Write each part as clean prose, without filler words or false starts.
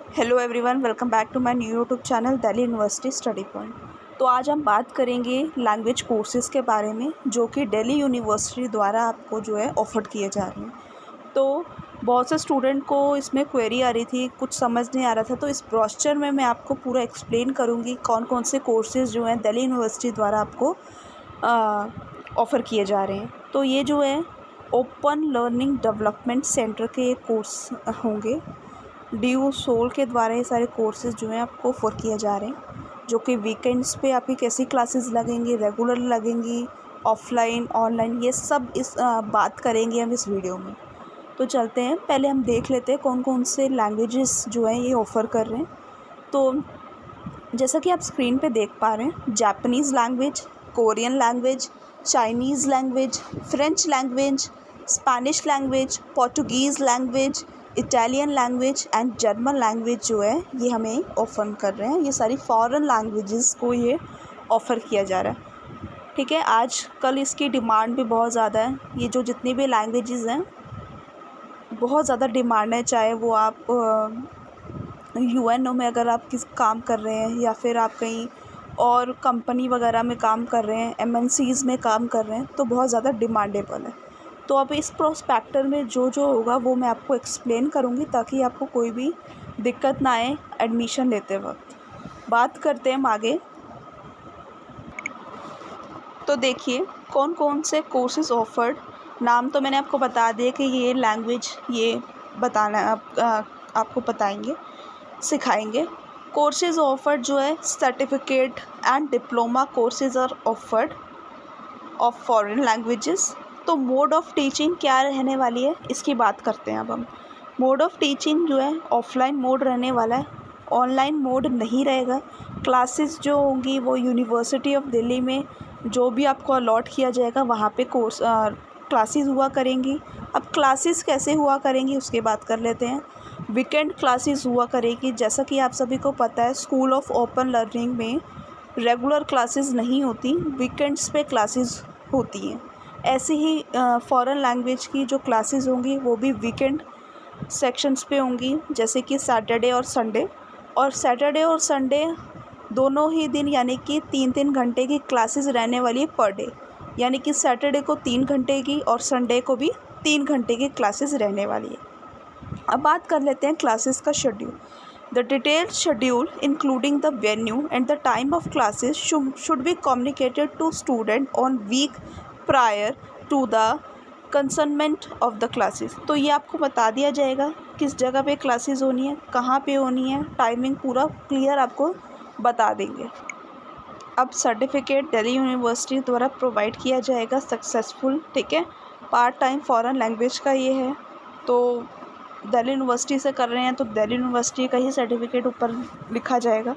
Hello everyone, welcome back to my new YouTube channel Delhi university study point. तो आज हम बात करेंगे लैंग्वेज कोर्सेज़ के बारे में जो कि दिल्ली यूनिवर्सिटी द्वारा आपको जो है ऑफर किए जा रहे हैं। तो बहुत से स्टूडेंट को इसमें क्वेरी आ रही थी, कुछ समझ नहीं आ रहा था, तो इस ब्रोशर में मैं आपको पूरा एक्सप्लेन करूँगी कौन कौन से कोर्सेज़ जो हैं दिल्ली यूनिवर्सिटी द्वारा आपको ऑफ़र किए जा रहे हैं। तो ये जो है ओपन लर्निंग डेवलपमेंट सेंटर के कोर्स होंगे। DU सोल के द्वारा ये सारे कोर्सेज़ जो हैं आपको ऑफ़र किए जा रहे हैं, जो कि वीकेंड्स पे आपकी कैसी क्लासेस लगेंगी, रेगुलर लगेंगी, ऑफ़लाइन, ऑनलाइन, ये सब इस बात करेंगे हम इस वीडियो में। तो चलते हैं, पहले हम देख लेते हैं कौन कौन से लैंग्वेजेस जो हैं ये ऑफ़र कर रहे हैं। तो जैसा कि आप स्क्रीन पे देख पा रहे हैं, Japanese language, Korean language, Chinese language, French language, Spanish language, Portuguese language, Italian language and German language जो है ये हमें ऑफ़र कर रहे हैं। ये सारी फॉरेन लैंग्वेजेस को ये ऑफ़र किया जा रहा है। ठीक है, आज कल इसकी डिमांड भी बहुत ज़्यादा है। ये जो जितनी भी लैंग्वेजेस हैं बहुत ज़्यादा डिमांड है, चाहे वो आप UNO में अगर आप किस काम कर रहे हैं या फिर आप कहीं और कंपनी वगैरह में काम कर रहे हैं, MNCs में काम कर रहे हैं, तो बहुत ज़्यादा डिमांडेबल है। तो अब इस प्रोस्पेक्टर में जो जो होगा वो मैं आपको एक्सप्लेन करूँगी ताकि आपको कोई भी दिक्कत ना आए एडमिशन लेते वक्त। बात करते हैं हम आगे। तो देखिए कौन कौन से कोर्सेज़ ऑफर्ड, नाम तो मैंने आपको बता दिया कि ये लैंग्वेज ये बताना आपको बताएंगे, सिखाएंगे। कोर्सेज़ ऑफर्ड जो है certificate and diploma courses are offered of foreign languages. तो मोड ऑफ़ टीचिंग क्या रहने वाली है इसकी बात करते हैं अब हम। मोड ऑफ़ टीचिंग जो है ऑफ़लाइन मोड रहने वाला है, ऑनलाइन मोड नहीं रहेगा। क्लासेस जो होंगी वो यूनिवर्सिटी ऑफ दिल्ली में जो भी आपको अलॉट किया जाएगा वहाँ पे क्लासेस हुआ करेंगी। अब क्लासेस कैसे हुआ करेंगी उसकी बात कर लेते हैं। वीकेंड क्लासेस हुआ करेगी। जैसा कि आप सभी को पता है, स्कूल ऑफ ओपन लर्निंग में रेगुलर क्लासेस नहीं होती, वीकेंड्स पे क्लासेस होती हैं। ऐसे ही फॉरेन लैंग्वेज की जो क्लासेस होंगी वो भी वीकेंड सेक्शंस पे होंगी, जैसे कि सैटरडे और संडे। और सैटरडे और संडे दोनों ही दिन यानी कि 3-3 घंटे की क्लासेस रहने वाली है पर डे, यानी कि सैटरडे को 3 घंटे की और संडे को भी 3 घंटे की क्लासेस रहने वाली है। अब बात कर लेते हैं क्लासेस का schedule. The detailed schedule including the venue and the time of classes should be communicated to student on week prior to the concernment of the classes. तो ये आपको बता दिया जाएगा किस जगह पे क्लासेस होनी है, कहाँ पे होनी है, टाइमिंग पूरा क्लियर आपको बता देंगे। अब सर्टिफिकेट दिल्ली यूनिवर्सिटी द्वारा प्रोवाइड किया जाएगा सक्सेसफुल, ठीक है, पार्ट टाइम फॉरेन लैंग्वेज का ये है। तो दिल्ली यूनिवर्सिटी से कर रहे हैं तो दिल्ली यूनिवर्सिटी का ही सर्टिफिकेट ऊपर लिखा जाएगा।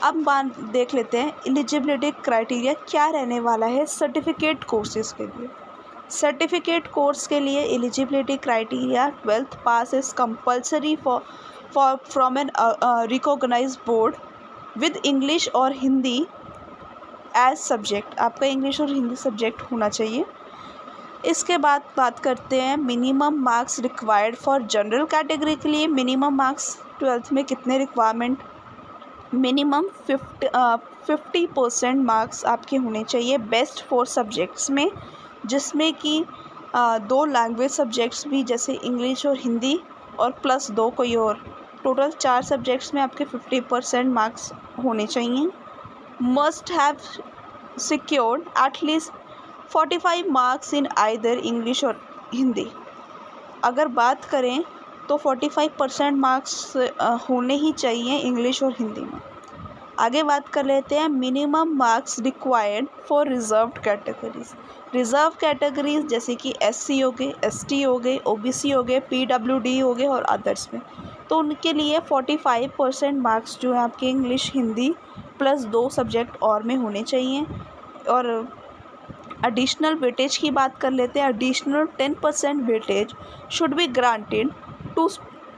अब बात देख लेते हैं एलिजिबिलिटी क्राइटेरिया क्या रहने वाला है सर्टिफिकेट कोर्सेज के लिए। सर्टिफिकेट कोर्स के लिए eligibility criteria 12th pass is compulsory for from an recognised board with English और हिंदी एज सब्जेक्ट। आपका इंग्लिश और हिंदी सब्जेक्ट होना चाहिए। इसके बाद बात करते हैं minimum marks required for general category के लिए। मिनिमम मार्क्स 12th में कितने रिक्वायरमेंट, मिनिमम 50% मार्क्स आपके होने चाहिए बेस्ट 4 सब्जेक्ट्स में, जिसमें कि 2 लैंग्वेज सब्जेक्ट्स भी जैसे इंग्लिश और हिंदी और प्लस 2 कोई और, टोटल 4 सब्जेक्ट्स में आपके 50% मार्क्स होने चाहिए। Must have secured at least 45 marks in either English और हिंदी। अगर बात करें तो 45% मार्क्स होने ही चाहिए इंग्लिश और हिंदी में। आगे बात कर लेते हैं minimum marks required for reserved categories. Reserve categories जैसे कि SC हो गए, ST हो गए, OBC हो गए, PWD हो गए और अदर्स में, तो उनके लिए 45% मार्क्स जो है आपके इंग्लिश हिंदी प्लस 2 सब्जेक्ट और में होने चाहिए। और एडिशनल वेटेज की बात कर लेते हैं। Additional 10% weightage should be granted to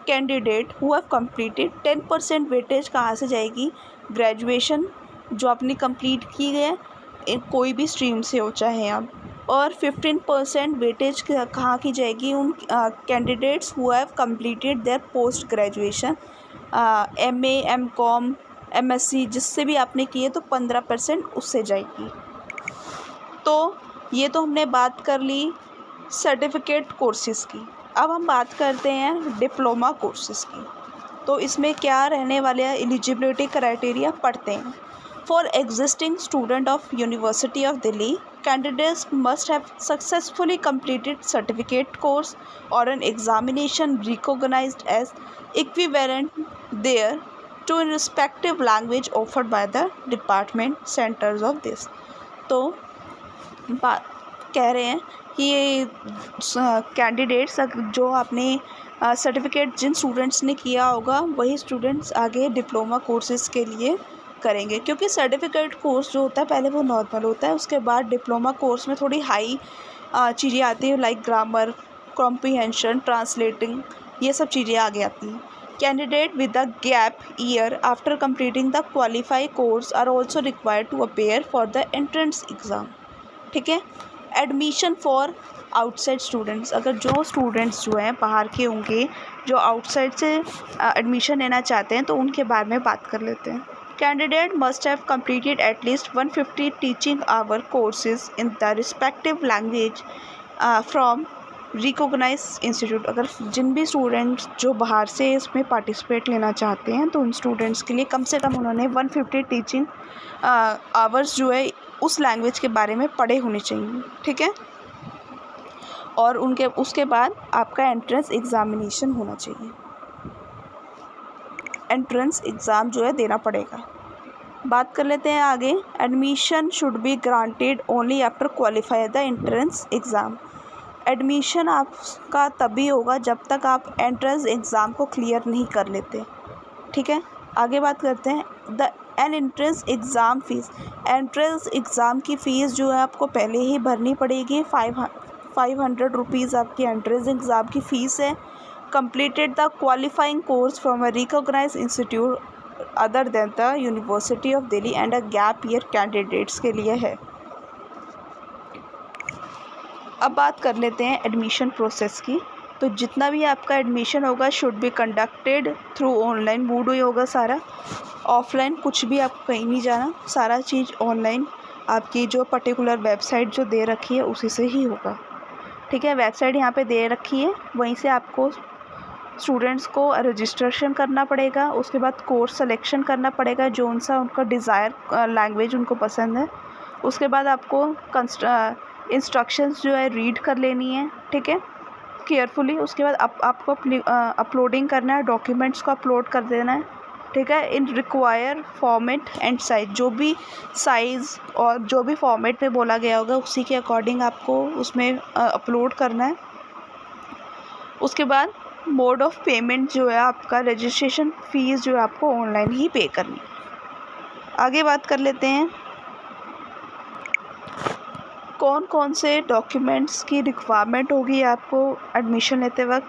candidate who have completed. 10% weightage कहाँ से जाएगी, ग्रेजुएशन जो आपने कंप्लीट की है कोई भी स्ट्रीम से हो, चाहे आप और 15% वेटेज कहाँ की जाएगी, उन candidates who have completed there post graduation, MA, MCOM, MSc जिससे भी आपने किए, तो 15% उससे जाएगी। तो ये तो हमने बात कर ली सर्टिफिकेट कोर्सेज़ की। अब हम बात करते हैं डिप्लोमा कोर्सेज़ की। तो इसमें क्या रहने वाले हैं, एलिजिबिलिटी क्राइटेरिया पढ़ते हैं। For existing student of university of Delhi, candidates must have successfully completed certificate course or an examination recognized as equivalent there to in respective language offered by the department centers of this। तो बात कह रहे हैं कि ये candidates जो आपने certificate जिन students ने किया होगा वही स्टूडेंट्स आगे डिप्लोमा कोर्सेज़ के लिए करेंगे, क्योंकि सर्टिफिकेट कोर्स जो होता है पहले वो नॉर्मल होता है, उसके बाद डिप्लोमा कोर्स में थोड़ी हाई चीज़ें आती हैं, लाइक ग्रामर, कॉम्प्रीहेंशन, ट्रांसलेटिंग, ये सब चीज़ें आगे आती हैं। Candidate with the gap year after completing the qualify course are also required to appear for the entrance exam. ठीक है। एडमिशन फॉर आउटसाइड स्टूडेंट्स, अगर जो स्टूडेंट्स जो हैं बाहर के होंगे जो आउटसाइड से एडमिशन लेना चाहते हैं तो उनके बारे में बात कर लेते हैं। Candidate must have completed at least 150 teaching hour courses in the respective language from recognise institute. अगर जिन भी स्टूडेंट्स जो बाहर से इसमें पार्टिसिपेट लेना चाहते हैं तो उन स्टूडेंट्स के लिए कम से कम उन्होंने 150 टीचिंग आवर्स जो है उस लैंग्वेज के बारे में पढ़े होने चाहिए। ठीक है। और उनके उसके बाद आपका एंट्रेंस एग्ज़ामिनेशन होना चाहिए, एंट्रेंस एग्ज़ाम जो है देना पड़ेगा। बात कर लेते हैं आगे। Admission should be granted only after qualify the entrance exam. Admission आपका तभी होगा जब तक आप एंट्रेंस एग्ज़ाम को क्लियर नहीं कर लेते। ठीक है। आगे बात करते हैं the entrance exam fees. Entrance exam की फ़ीस जो है आपको पहले ही भरनी पड़ेगी। 500 रुपीज़ आपकी एंट्रेंस एग्ज़ाम की फ़ीस है। completed the qualifying course from a recognized institute other than the University of Delhi and a gap year candidates के लिए है। अब बात कर लेते हैं एडमिशन प्रोसेस की। तो जितना भी आपका एडमिशन होगा should be conducted through online mode ही होगा सारा, ऑफलाइन कुछ भी आपको कहीं नहीं जाना, सारा चीज़ ऑनलाइन आपकी जो पर्टिकुलर वेबसाइट जो दे रखी है उसी से ही होगा। ठीक है। वेबसाइट यहाँ पे दे रखी है, वहीं से आपको स्टूडेंट्स को रजिस्ट्रेशन करना पड़ेगा। उसके बाद कोर्स सिलेक्शन करना पड़ेगा जो उनसा उनका डिज़ायर लैंग्वेज उनको पसंद है। उसके बाद आपको इंस्ट्रक्शंस जो है रीड कर लेनी है। ठीक है, केयरफुली। उसके बाद आपको अपलोडिंग करना है, डॉक्यूमेंट्स को अपलोड कर देना है। ठीक है। इन रिक्वायर फॉर्मेट एंड साइज़, जो भी साइज़ और जो भी फॉर्मेट में बोला गया होगा उसी के अकॉर्डिंग आपको उसमें अपलोड करना है। उसके बाद मोड ऑफ पेमेंट जो है आपका रजिस्ट्रेशन फ़ीस जो है आपको ऑनलाइन ही पे करनी है। आगे बात कर लेते हैं कौन कौन से डॉक्यूमेंट्स की रिक्वायरमेंट होगी आपको एडमिशन लेते वक्त।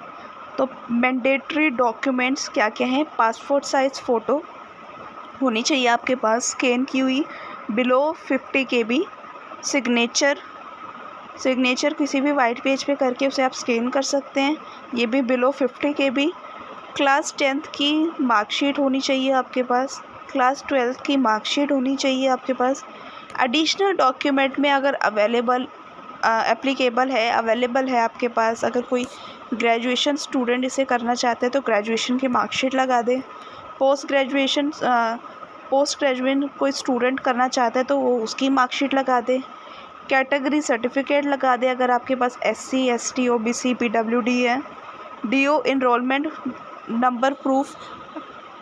तो मैंडेटरी डॉक्यूमेंट्स क्या क्या हैं। पासपोर्ट साइज़ फ़ोटो होनी चाहिए आपके पास, स्कैन की हुई, बिलो 50 KB। सिग्नेचर किसी भी वाइट पेज पे करके उसे आप स्कैन कर सकते हैं, ये भी बिलो 50 KB। क्लास 10th की मार्कशीट होनी चाहिए आपके पास, क्लास 12th की मार्कशीट होनी चाहिए आपके पास। एडिशनल डॉक्यूमेंट में अगर अवेलेबल है आपके पास, अगर कोई ग्रेजुएशन स्टूडेंट इसे करना चाहते हैं तो ग्रेजुएशन की मार्कशीट लगा दें। पोस्ट ग्रेजुएशन कोई स्टूडेंट करना चाहता है तो वो उसकी मार्कशीट लगा दे। कैटेगरी सर्टिफिकेट लगा दे अगर आपके पास SC ST OBC PWD है। DO enrolment number proof,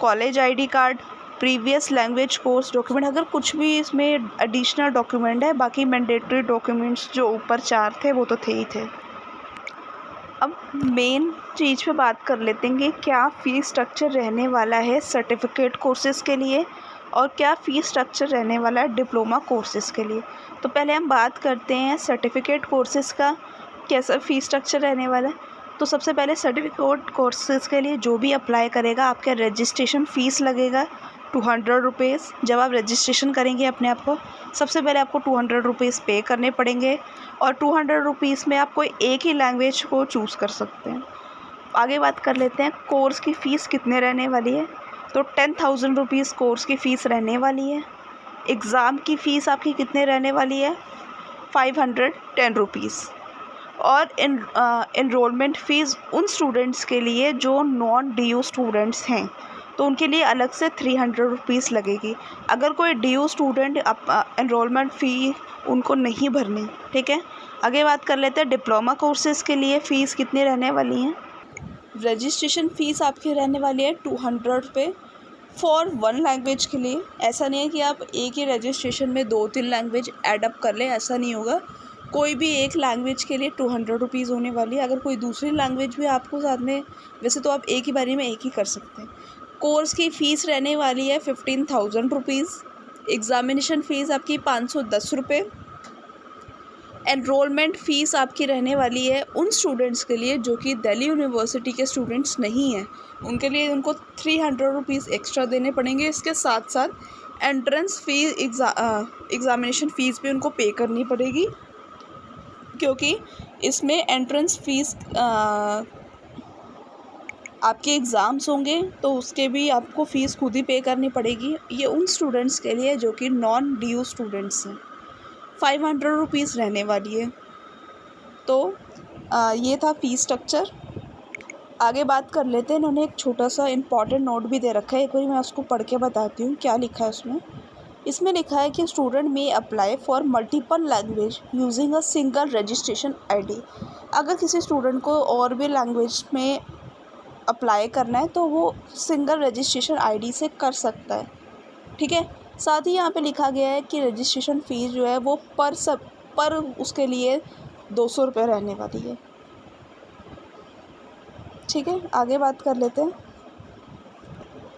college ID card, previous language course document, अगर कुछ भी इसमें एडिशनल डॉक्यूमेंट है। बाकी मैंडेटरी डॉक्यूमेंट्स जो ऊपर 4 थे वो तो थे ही थे। अब मेन चीज़ पे बात कर लेते हैं कि क्या फ़ीस स्ट्रक्चर रहने वाला है सर्टिफिकेट कोर्सेज़ के लिए और क्या फ़ीस स्ट्रक्चर रहने वाला है डिप्लोमा कोर्सेज़ के लिए। तो पहले हम बात करते हैं सर्टिफिकेट कोर्सेज़ का कैसा फ़ीस स्ट्रक्चर रहने वाला है। तो सबसे पहले सर्टिफिकेट कोर्सेज़ के लिए जो भी अप्लाई करेगा आपका रजिस्ट्रेशन फ़ीस लगेगा 200 रुपीज़। जब आप रजिस्ट्रेशन करेंगे अपने आप को, सबसे पहले आपको 200 रुपीज़ पे करने पड़ेंगे और 200 रुपीज़ में आप कोई एक ही लैंग्वेज को चूज़ कर सकते हैं। आगे बात कर लेते हैं कोर्स की फ़ीस कितने रहने वाली है। तो 10,000 रुपीज़ कोर्स की फ़ीस रहने वाली है। एग्ज़ाम की फ़ीस आपकी कितने रहने वाली है, 510 रुपीज़। और एनरोलमेंट फ़ीस उन स्टूडेंट्स के लिए जो नॉन DU स्टूडेंट्स हैं, तो उनके लिए अलग से 300 रुपीज़ लगेगी। अगर कोई DU स्टूडेंट एनरोलमेंट फ़ी उनको नहीं भरनी, ठीक है। आगे बात कर लेते हैं डिप्लोमा कोर्सेज़ के लिए फ़ीस कितनी रहने वाली हैं। रजिस्ट्रेशन फ़ीस आपकी रहने वाली है 200 रुपये फॉर 1 लैंग्वेज के लिए। ऐसा नहीं है कि आप एक ही रजिस्ट्रेशन में 2-3 लैंग्वेज ऐड अप कर लें, ऐसा नहीं होगा। कोई भी एक लैंग्वेज के लिए 200 रुपीज़ होने वाली है। अगर कोई दूसरी लैंग्वेज भी आपको साथ में, वैसे तो आप एक ही बारी में एक ही कर सकते हैं। कोर्स की फ़ीस रहने वाली है 15,000 रुपीज़। एग्ज़ामिनेशन फ़ीस आपकी 510 रुपये। एनरोलमेंट फ़ीस आपकी रहने वाली है उन स्टूडेंट्स के लिए जो कि दिल्ली यूनिवर्सिटी के स्टूडेंट्स नहीं हैं, उनके लिए उनको 300 रुपीज़ एक्स्ट्रा देने पड़ेंगे। इसके साथ साथ एंट्रेंस फ़ीस, एग्ज़ामिनेशन फ़ीस भी उनको पे करनी पड़ेगी, क्योंकि इसमें एंट्रेंस फ़ीस आपके एग्ज़ाम्स होंगे तो उसके भी आपको फ़ीस खुद ही पे करनी पड़ेगी। ये उन स्टूडेंट्स के लिए जो कि नॉन DU स्टूडेंट्स हैं। 500 रुपीज़ रहने वाली है। तो ये था फ़ीस स्ट्रक्चर। आगे बात कर लेते हैं। इन्होंने एक छोटा सा इम्पॉर्टेंट नोट भी दे रखा है, एक बार मैं उसको पढ़ के बताती हूँ क्या लिखा है उसमें। इसमें लिखा है कि स्टूडेंट में apply for multiple language using a single registration ID। अगर किसी स्टूडेंट को और भी लैंग्वेज में अप्लाई करना है तो वो सिंगल रजिस्ट्रेशन ID से कर सकता है, ठीक है। साथ ही यहाँ पे लिखा गया है कि रजिस्ट्रेशन फ़ीस जो है वो पर उसके लिए 200 रुपये रहने वाली है, ठीक है। आगे बात कर लेते हैं।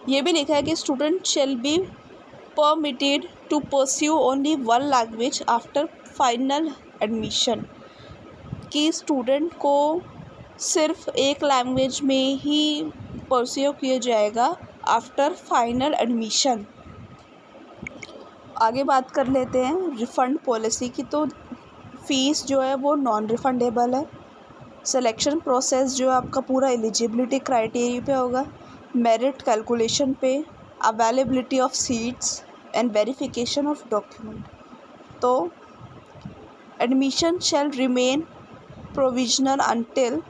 ये भी लिखा है कि student shall be permitted to pursue only 1 language after final admission, कि स्टूडेंट को सिर्फ एक लैंग्वेज में ही परस्यू किया जाएगा आफ्टर फाइनल एडमिशन। आगे बात कर लेते हैं रिफ़ंड पॉलिसी की। तो फ़ीस जो है वो नॉन रिफ़ंडेबल है। सिलेक्शन प्रोसेस जो है आपका पूरा एलिजिबिलिटी क्राइटेरिया पे होगा, मेरिट कैलकुलेशन पे, availability of seats and verification of document. तो एडमिशन शैल रिमेन प्रोविजनल अनटिल,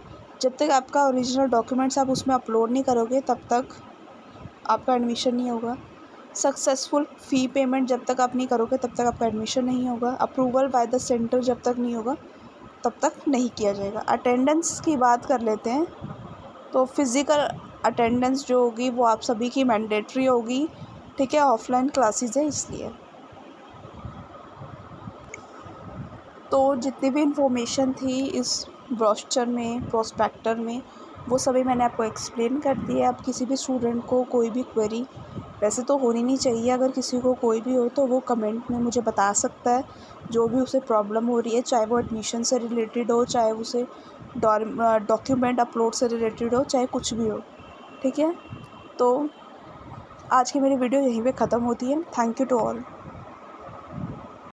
जब तक आपका ओरिजिनल डॉक्यूमेंट्स आप उसमें अपलोड नहीं करोगे तब तक आपका एडमिशन नहीं होगा। सक्सेसफुल फ़ी पेमेंट जब तक आप नहीं करोगे तब तक आपका एडमिशन नहीं होगा। अप्रूवल बाय द सेंटर जब तक नहीं होगा तब तक नहीं किया जाएगा। अटेंडेंस की बात कर लेते हैं। तो फिज़िकल अटेंडेंस जो होगी वो आप सभी की मैंडेटरी होगी, ठीक है। ऑफलाइन क्लासेस है इसलिए। तो जितनी भी इंफॉर्मेशन थी इस ब्रोशर में, प्रोस्पेक्टर में, वो सभी मैंने आपको एक्सप्लेन कर दी है। आप किसी भी स्टूडेंट को कोई भी क्वेरी, वैसे तो होनी नहीं चाहिए, अगर किसी को कोई भी हो तो वो कमेंट में मुझे बता सकता है, जो भी उसे प्रॉब्लम हो रही है, चाहे वो एडमिशन से रिलेटेड हो, चाहे उसे डॉक्यूमेंट अपलोड से रिलेटेड हो, चाहे कुछ भी हो, ठीक है। तो आज की मेरी वीडियो यहीं पे ख़त्म होती है। Thank you to all.